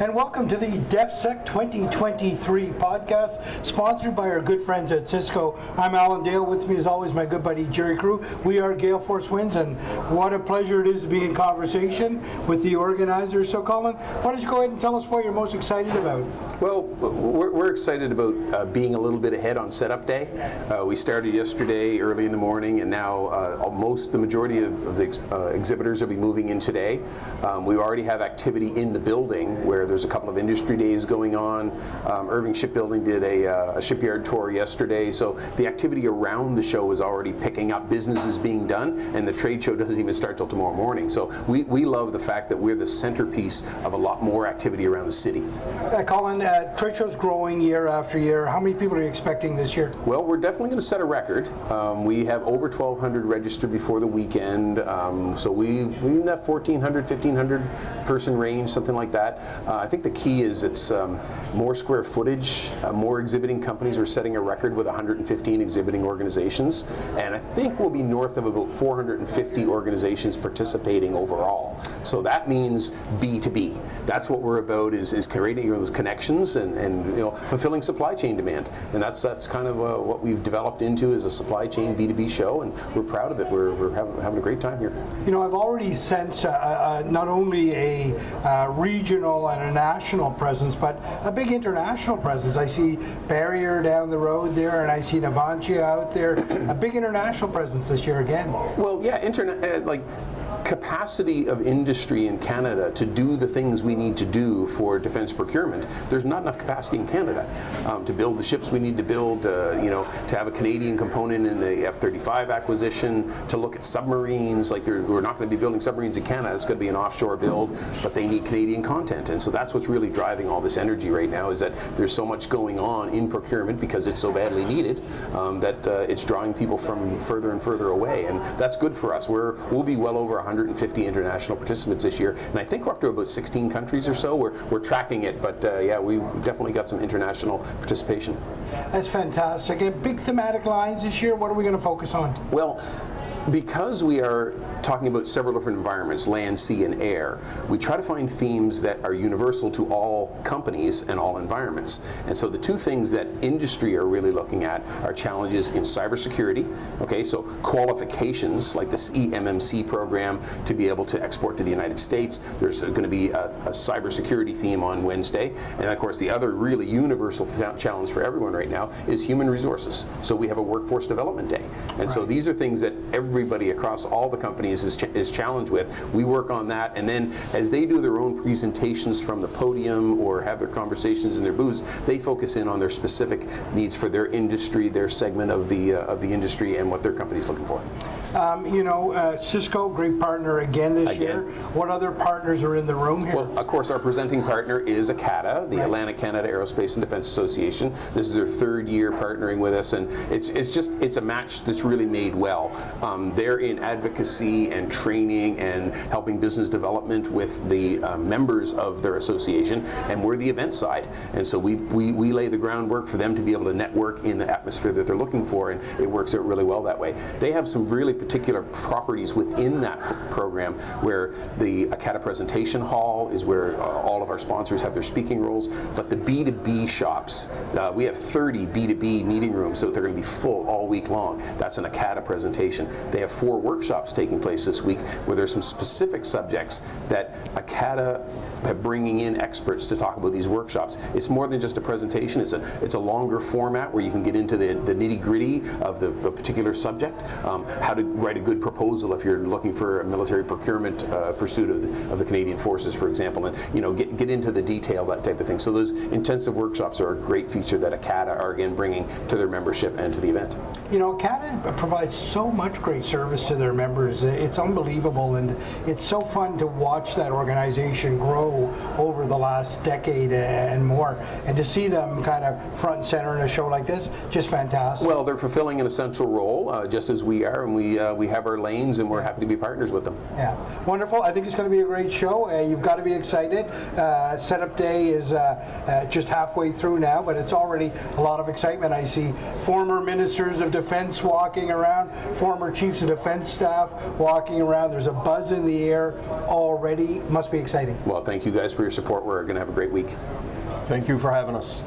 And welcome to the DefSec 2023 podcast, sponsored by our good friends at Cisco. I'm Alan Dale. With me, as always, my good buddy Jerry Crew. We are Gale Force Winds, and what a pleasure it is to be in conversation with the organizers. So, Colin, why don't you go ahead and tell us what you're most excited about? Well, we're excited about being a little bit ahead on setup day. We started yesterday early in the morning, and now the majority of the exhibitors will be moving in today. We already have activity in the building where there's a couple of industry days going on. Irving Shipbuilding did a shipyard tour yesterday, so the activity around the show is already picking up. Business is being done, and the trade show doesn't even start till tomorrow morning. So we love the fact that we're the centerpiece of a lot more activity around the city. Colin, trade show's growing year after year. How many people are you expecting this year? Well, we're definitely going to set a record. We have over 1,200 registered before the weekend, so we in that 1,400, 1,500 person range, something like that. I think the key is it's more square footage, more exhibiting companies. We're setting a record with 115 exhibiting organizations, and I think we'll be north of about 450 organizations participating overall. So that means B2B. That's what we're about, is creating those connections and fulfilling supply chain demand. And that's kind of what we've developed into as a supply chain B2B show, and we're proud of it. We're having a great time here. I've already sensed not only a regional and a national presence, but a big international presence. I see Barrier down the road there, and I see Navantia out there. A big international presence this year again. Well, yeah, capacity of industry in Canada to do the things we need to do for defense procurement. There's not enough capacity in Canada to build the ships we need to build, to have a Canadian component in the F-35 acquisition, to look at submarines. We're not going to be building submarines in Canada. It's going to be an offshore build, but they need Canadian content. And so that's what's really driving all this energy right now, is that there's so much going on in procurement because it's so badly needed that it's drawing people from further and further away. And that's good for us. We'll be well over 150 international participants this year, and I think we're up to about 16 countries or so. We're tracking it, but yeah, we've definitely got some international participation. That's fantastic. And big thematic lines this year, what are we going to focus on? Well, because we are talking about several different environments, land, sea, and air, we try to find themes that are universal to all companies and all environments. And so the two things that industry are really looking at are challenges in cybersecurity, okay, so qualifications like this EMMC program to be able to export to the United States. There's going to be a cybersecurity theme on Wednesday. And of course, the other really universal challenge for everyone right now is human resources. So we have a workforce development day. And so these are things that everybody across all the companies is challenged with. We work on that, and then as they do their own presentations from the podium or have their conversations in their booths, they focus in on their specific needs for their industry, their segment of the industry, and what their company's looking for. Cisco, great partner again this year. What other partners are in the room here? Well, of course, our presenting partner is ACADA, the Atlantic Canada Aerospace and Defense Association. This is their third year partnering with us, and it's a match that's really made well. They're in advocacy and training and helping business development with the members of their association, and we're the event side. And so we lay the groundwork for them to be able to network in the atmosphere that they're looking for, and it works out really well that way. They have some really particular properties within that program, where the ACADA presentation hall is where all of our sponsors have their speaking roles, but the B2B shops, we have 30 B2B meeting rooms, so they're going to be full all week long. That's an ACADA presentation. They have 4 workshops taking place this week where there's some specific subjects that ACADA bringing in experts to talk about these workshops. It's more than just a presentation. It's a longer format where you can get into the nitty-gritty of the particular subject. How to write a good proposal if you're looking for a military procurement pursuit of the Canadian Forces, for example, and get into the detail, that type of thing. So those intensive workshops are a great feature that ACADA are again bringing to their membership and to the event. ACADA provides so much great service to their members. It's unbelievable, and it's so fun to watch that organization grow over the last decade and more, and to see them kind of front and center in a show like this, just fantastic. Well, they're fulfilling an essential role, just as we are, and we have our lanes, and we're happy to be partners with them. Yeah, wonderful. I think it's going to be a great show. You've got to be excited. Setup day is just halfway through now, but it's already a lot of excitement. I see former ministers of defense walking around, former chiefs of defense staff walking around. There's a buzz in the air already. Must be exciting. Well, thank thank you guys for your support. We're going to have a great week. Thank you for having us.